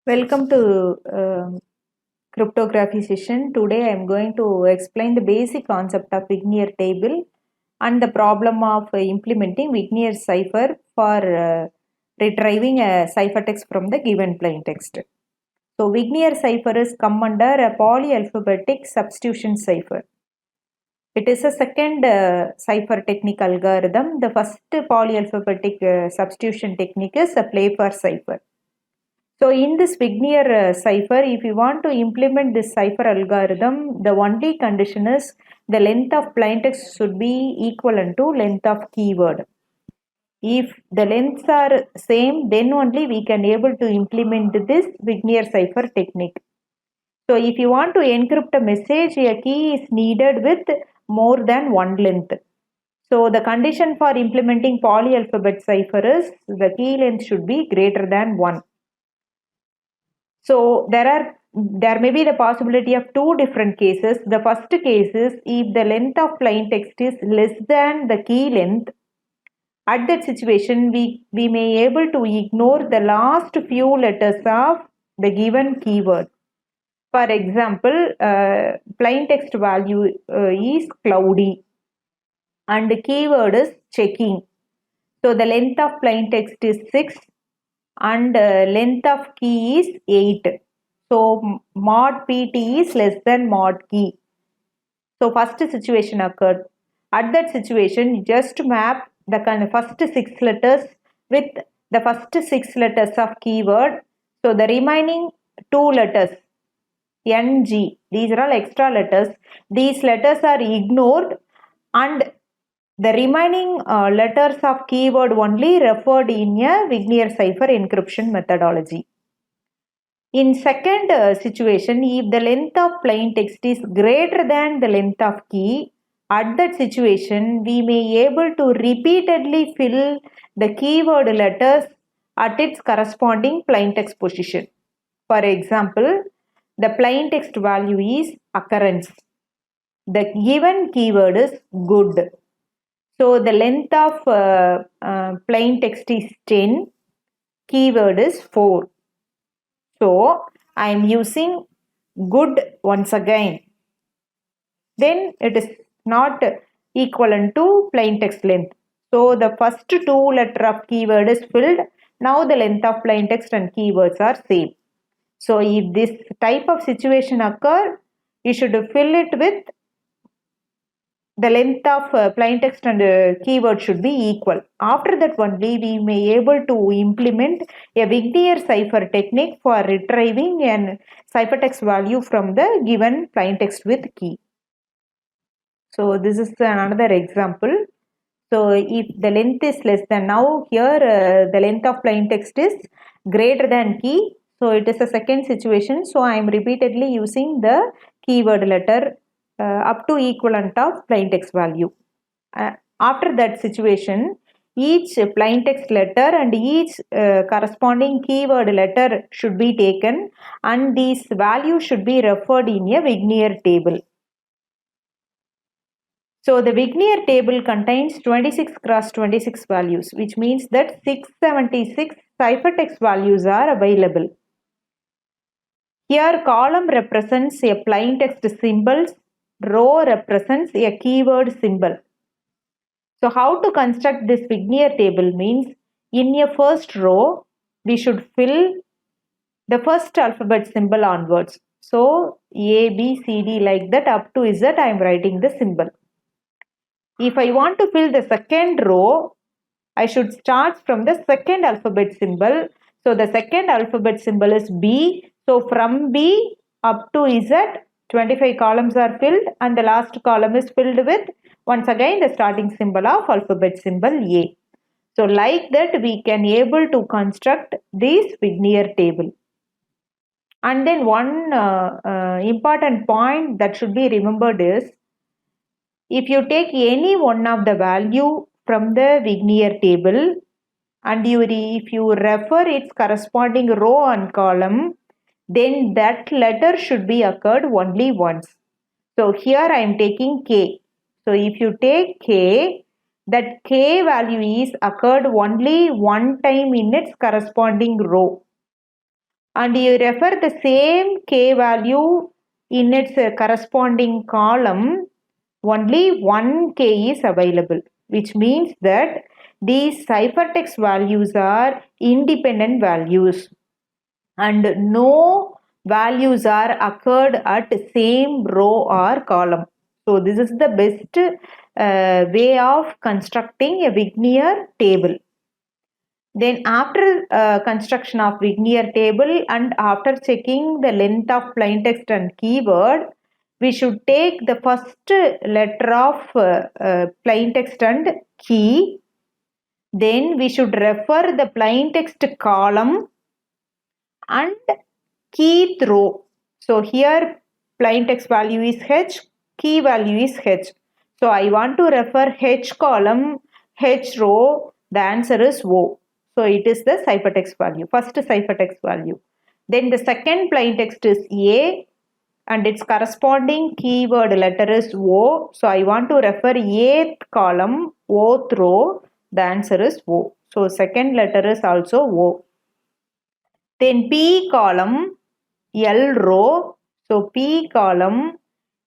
Welcome to cryptography session. Today I am going to explain the basic concept of Vignere table and the problem of implementing Vignere cipher for retrieving a ciphertext from the given plaintext. So Vignere cipher is come under a polyalphabetic substitution cipher. It is a second cipher technique algorithm. The first polyalphabetic substitution technique is a play for cipher. So in this Vignere cipher, if you want to implement this cipher algorithm, the only condition is the length of plaintext should be equivalent to length of keyword. If the lengths are same, then only we can able to implement this Vignere cipher technique. So if you want to encrypt a message, a key is needed with more than one length. So the condition for implementing polyalphabet cipher is the key length should be greater than 1. So there may be the possibility of two different cases. The first case is if the length of plain text is less than the key length. At that situation, we may able to ignore the last few letters of the given keyword. For example, plain text value is cloudy and the keyword is checking. So the length of plain text is 6 and length of key is 8. So mod pt is less than mod key. So first situation occurred. At that situation, just map the first 6 letters with the first 6 letters of keyword. So the remaining 2 letters ng, these are all extra letters. These letters are ignored and the remaining letters of keyword only referred in a Vignere cipher encryption methodology. In second situation, if the length of plain text is greater than the length of key, at that situation, we may able to repeatedly fill the keyword letters at its corresponding plain text position. For example, the plain text value is occurrence. The given keyword is good. So the length of plain text is 10, keyword is 4. So I am using good once again. Then it is not equivalent to plain text length. So the first 2 letter of keyword is filled. Now the length of plain text and keywords are same. So if this type of situation occur, you should fill it with the length of plain text and keyword should be equal. After that only we may able to implement a Vignere cipher technique for retrieving an ciphertext value from the given plain text with key. So this is another example. So if the length is less than, now here the length of plain text is greater than key. So it is a second situation. So I am repeatedly using the keyword letter up to equivalent of plain text value. After that situation, each plain text letter and each corresponding keyword letter should be taken and these values should be referred in a Vignere table. So the Vignere table contains 26 cross 26 values, which means that 676 ciphertext values are available. Here column represents a plain text symbols, row represents a keyword symbol. So how to construct this Vignere table means in a first row we should fill the first alphabet symbol onwards. So A, B, C, D like that up to Z I am writing the symbol. If I want to fill the second row, I should start from the second alphabet symbol. So the second alphabet symbol is B. So from B up to Z, 25 columns are filled and the last column is filled with once again the starting symbol of alphabet symbol A. So like that we can able to construct this Vignere table. And then one important point that should be remembered is if you take any one of the value from the Vignere table and if you refer its corresponding row and column, then that letter should be occurred only once. So here I am taking K. So if you take K, that K value is occurred only one time in its corresponding row. and you refer the same k value in its corresponding column, only one k is available, which means that these ciphertext values are independent values and no values are occurred at same row or column. So this is the best way of constructing a Vignere table. Then after construction of Vignere table and after checking the length of plaintext and keyword, we should take the first letter of plaintext and key. Then we should refer the plaintext column and key row. So here plaintext value is H, key value is H. So I want to refer H column, H row, the answer is O. So it is the ciphertext value, first ciphertext value. Then the second plaintext is A and its corresponding keyword letter is O. So I want to refer Ath column, Oth row, the answer is O. So second letter is also O. Then P column, L row. So P column,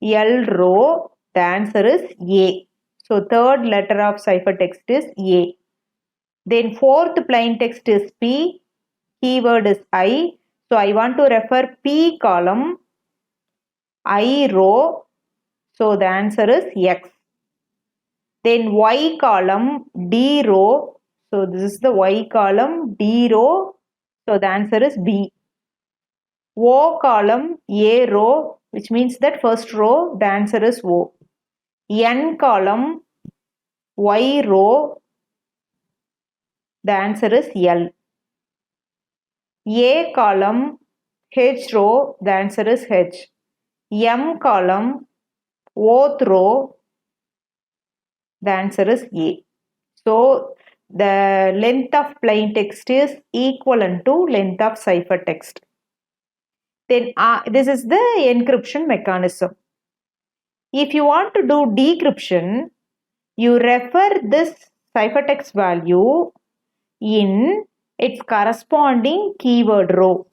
L row, the answer is A. So third letter of ciphertext is A. Then fourth plaintext is P, keyword is I. So I want to refer P column, I row. So the answer is X. Then Y column, D row. So this is the Y column, D row. So the answer is B. O column, A row, which means that first row, the answer is O. N column, Y row, the answer is L. A column, H row, the answer is H. M column, Oth row, the answer is A. So the length of plaintext is equivalent to length of ciphertext. Then this is the encryption mechanism. If you want to do decryption, you refer this ciphertext value in its corresponding keyword row,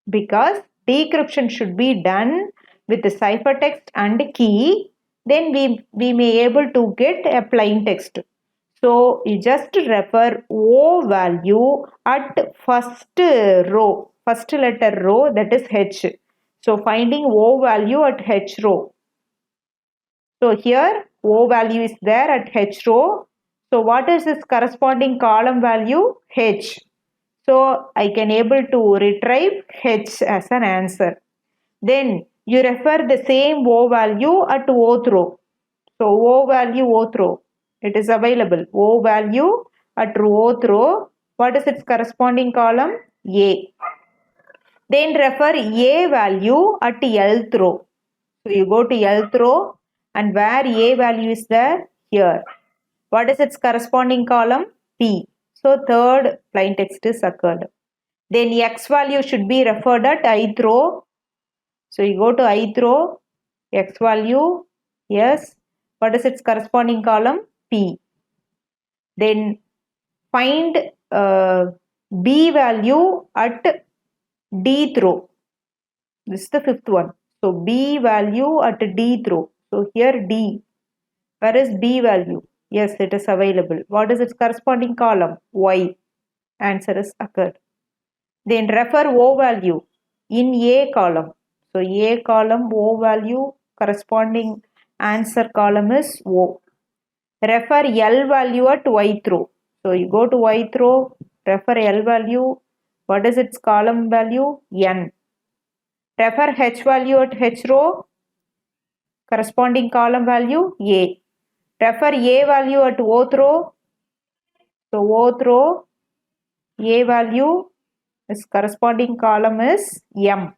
because decryption should be done with the ciphertext and key, then we may able to get a plain text. So you just refer O value at first row, first letter row, that is H. So finding O value at H row. So here O value is there at H row. So what is this corresponding column value? H. So I can able to retrieve H as an answer. Then you refer the same O value at Oth row. So O value Oth row, it is available. O value at Oth row. What is its corresponding column? A. Then refer A value at Lth row. So you go to Lth row and where A value is there? Here. What is its corresponding column? P. So third plain text is occurred. Then X value should be referred at ith row. So you go to ith row, X value, yes. What is its corresponding column? P. Then find B value at dth row. This is the fifth one. So B value at dth row. So here D. Where is B value? Yes, it is available. What is its corresponding column? Y. Answer is occurred. Then refer O value in A column. So A column, O value, corresponding answer column is O. Refer L value at Y row. So you go to Y row, refer L value. What is its column value? N. Refer H value at H row, corresponding column value A. Refer A value at Oth row. So Oth row, A value, its corresponding column is M.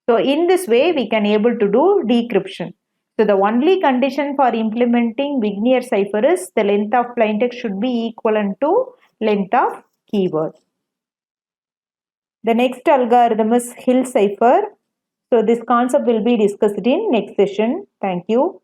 So in this way we can able to do decryption. So the only condition for implementing Vignere cipher is the length of plaintext should be equivalent to length of keyword. The next algorithm is Hill cipher. So this concept will be discussed in next session. Thank you.